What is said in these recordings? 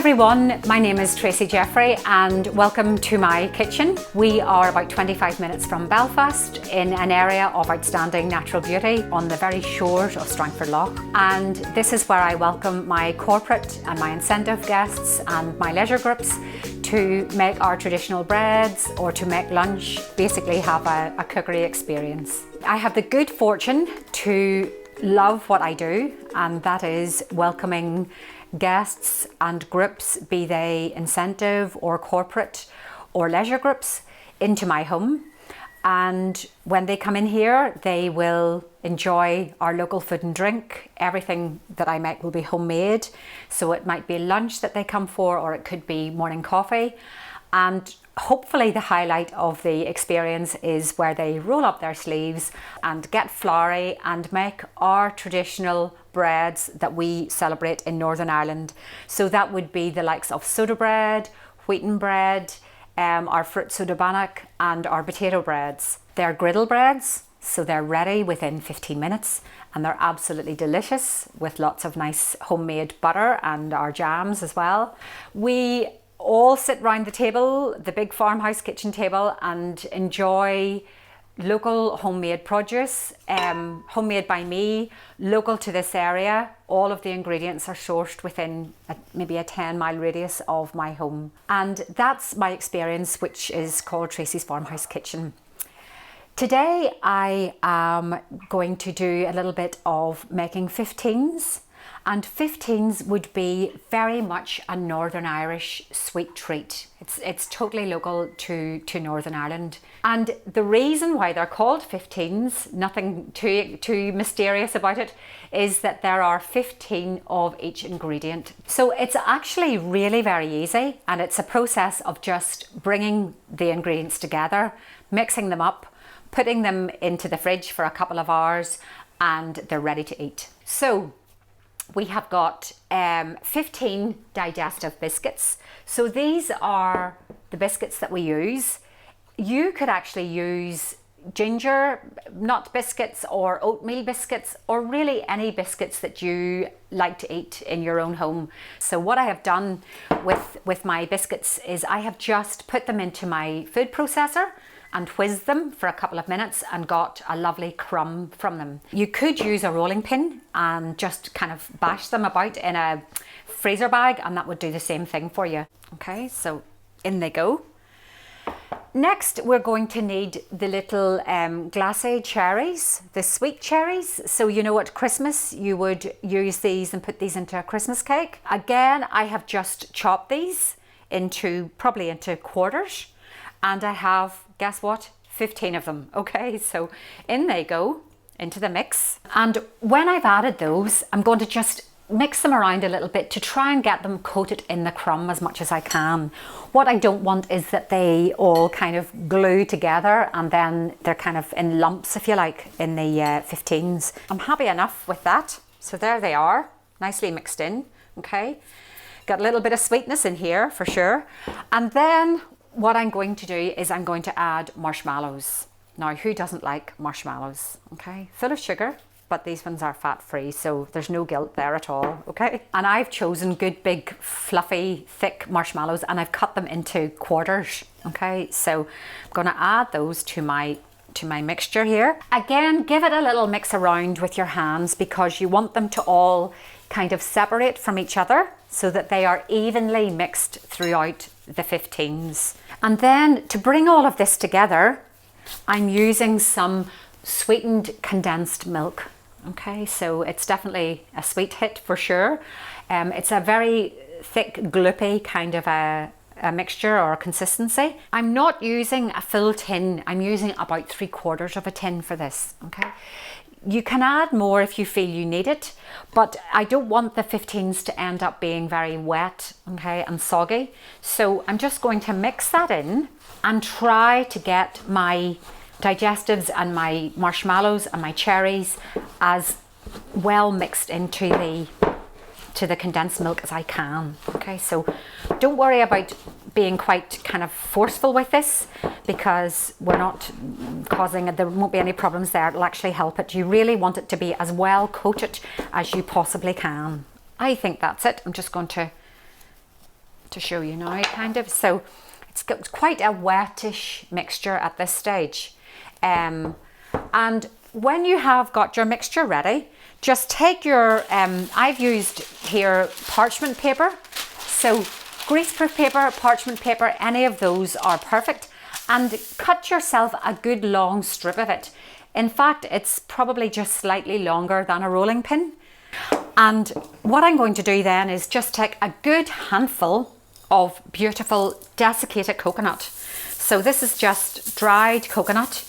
everyone, my name is Tracey Jeffery and welcome to my kitchen. We are about 25 minutes from Belfast in an area of outstanding natural beauty on the very shores of Strangford Lough, and this is where I welcome my corporate and my incentive guests and my leisure groups to make our traditional breads or to make lunch, basically have a cookery experience. I have the good fortune to love what I do, and that is welcoming guests and groups, be they incentive or corporate or leisure groups, into my home. And when they come in here, they will enjoy our local food and drink. Everything that I make will be homemade. So it might be lunch that they come for, or it could be morning coffee. And hopefully the highlight of the experience is where they roll up their sleeves and get floury and make our traditional breads that we celebrate in Northern Ireland. So that would be the likes of soda bread, wheaten bread, our fruit soda bannock and our potato breads. They're griddle breads, so they're ready within 15 minutes and they're absolutely delicious with lots of nice homemade butter and our jams as well. We all sit round the table, the big Farmhouse Kitchen table, and enjoy local homemade produce, homemade by me, local to this area. All of the ingredients are sourced within maybe a 10-mile radius of my home. And that's my experience, which is called Tracey's Farmhouse Kitchen. Today I am going to do a little bit of making 15s. And 15s would be very much a Northern Irish sweet treat. It's totally local to Northern Ireland. And the reason why they're called 15s, nothing too mysterious about it, is that there are 15 of each ingredient. So it's actually really very easy, and it's a process of just bringing the ingredients together, mixing them up, putting them into the fridge for a couple of hours, and they're ready to eat. So we have got 15 digestive biscuits. So these are the biscuits that we use. You could actually use ginger nut biscuits or oatmeal biscuits, or really any biscuits that you like to eat in your own home. So what I have done with my biscuits is I have just put them into my food processor and whizzed them for a couple of minutes and got a lovely crumb from them. You could use a rolling pin and just kind of bash them about in a freezer bag, and that would do the same thing for you. Okay, so in they go. Next, we're going to need the little glacé cherries, the sweet cherries. So you know at Christmas you would use these and put these into a Christmas cake. Again, I have just chopped these probably into quarters. And I have, guess what, 15 of them. Okay, so in they go into the mix. And when I've added those, I'm going to just mix them around a little bit to try and get them coated in the crumb as much as I can. What I don't want is that they all kind of glue together and then they're kind of in lumps, if you like, in the 15s. I'm happy enough with that. So there they are, nicely mixed in, okay? Got a little bit of sweetness in here for sure. And then what I'm going to do is I'm going to add marshmallows. Now, who doesn't like marshmallows? Okay, full of sugar, but these ones are fat-free, so there's no guilt there at all, okay? And I've chosen good, big, fluffy, thick marshmallows, and I've cut them into quarters, okay? So I'm gonna add those to my mixture here. Again, give it a little mix around with your hands because you want them to all kind of separate from each other so that they are evenly mixed throughout the 15s. And then to bring all of this together, I'm using some sweetened condensed milk. Okay, so it's definitely a sweet hit for sure. It's a very thick, gloopy kind of a mixture or a consistency. I'm not using a full tin. I'm using about 3/4 of a tin for this, okay? You can add more if you feel you need it, but I don't want the 15s to end up being very wet, okay, and soggy. So I'm just going to mix that in and try to get my digestives and my marshmallows and my cherries as well mixed into the condensed milk as I can. Okay, so don't worry about being quite kind of forceful with this because we're not there won't be any problems there. It'll actually help it. You really want it to be as well coated as you possibly can. I think that's it. I'm just going to to show you now, kind of. So it's got quite a wettish mixture at this stage. And when you have got your mixture ready, just take your, I've used here parchment paper. So greaseproof paper, parchment paper, any of those are perfect. And cut yourself a good long strip of it. In fact, it's probably just slightly longer than a rolling pin. And what I'm going to do then is just take a good handful of beautiful desiccated coconut. So this is just dried coconut,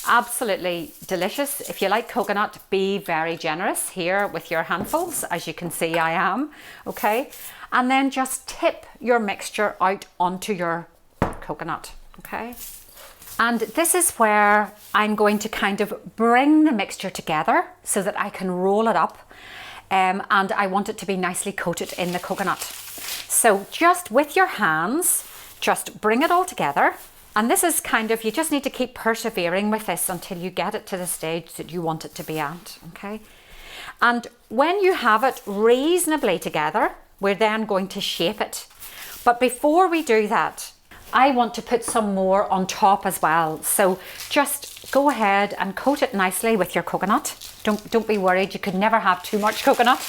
absolutely delicious. If you like coconut, be very generous here with your handfuls, as you can see I am, okay? And then just tip your mixture out onto your coconut, okay? And this is where I'm going to kind of bring the mixture together so that I can roll it up, and I want it to be nicely coated in the coconut. So just with your hands, just bring it all together. And this is kind of, you just need to keep persevering with this until you get it to the stage that you want it to be at, okay? And when you have it reasonably together, we're then going to shape it. But before we do that, I want to put some more on top as well. So just go ahead and coat it nicely with your coconut. Don't be worried, you could never have too much coconut.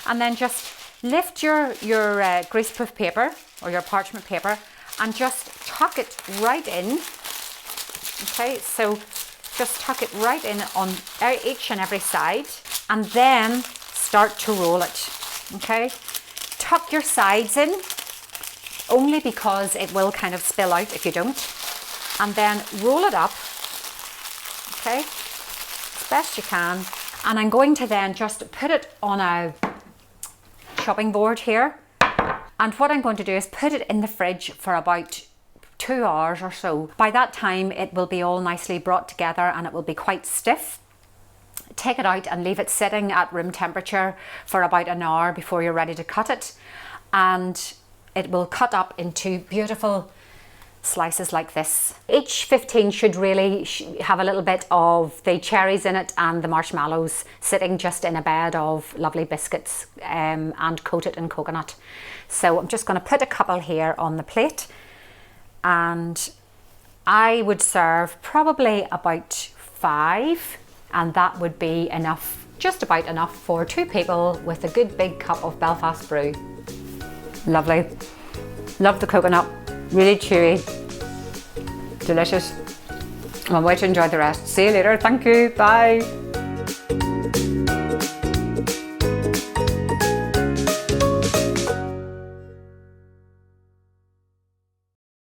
And then just lift your greaseproof paper or your parchment paper and just tuck it right in. Okay, so just tuck it right in on each and every side and then start to roll it. Okay, tuck your sides in, only because it will kind of spill out if you don't. And then roll it up, okay, as best you can. And I'm going to then just put it on a chopping board here. And what I'm going to do is put it in the fridge for about 2 hours or so. By that time, it will be all nicely brought together and it will be quite stiff. Take it out and leave it sitting at room temperature for about an hour before you're ready to cut it. And it will cut up into beautiful slices like this. Each 15 should really have a little bit of the cherries in it and the marshmallows sitting just in a bed of lovely biscuits and coated in coconut. So I'm just going to put a couple here on the plate, and I would serve probably about 5, and that would be enough, just about enough for 2 people with a good big cup of Belfast brew. Lovely. Love the coconut, really chewy, delicious. I'm waiting to enjoy the rest. See you later, thank you, bye.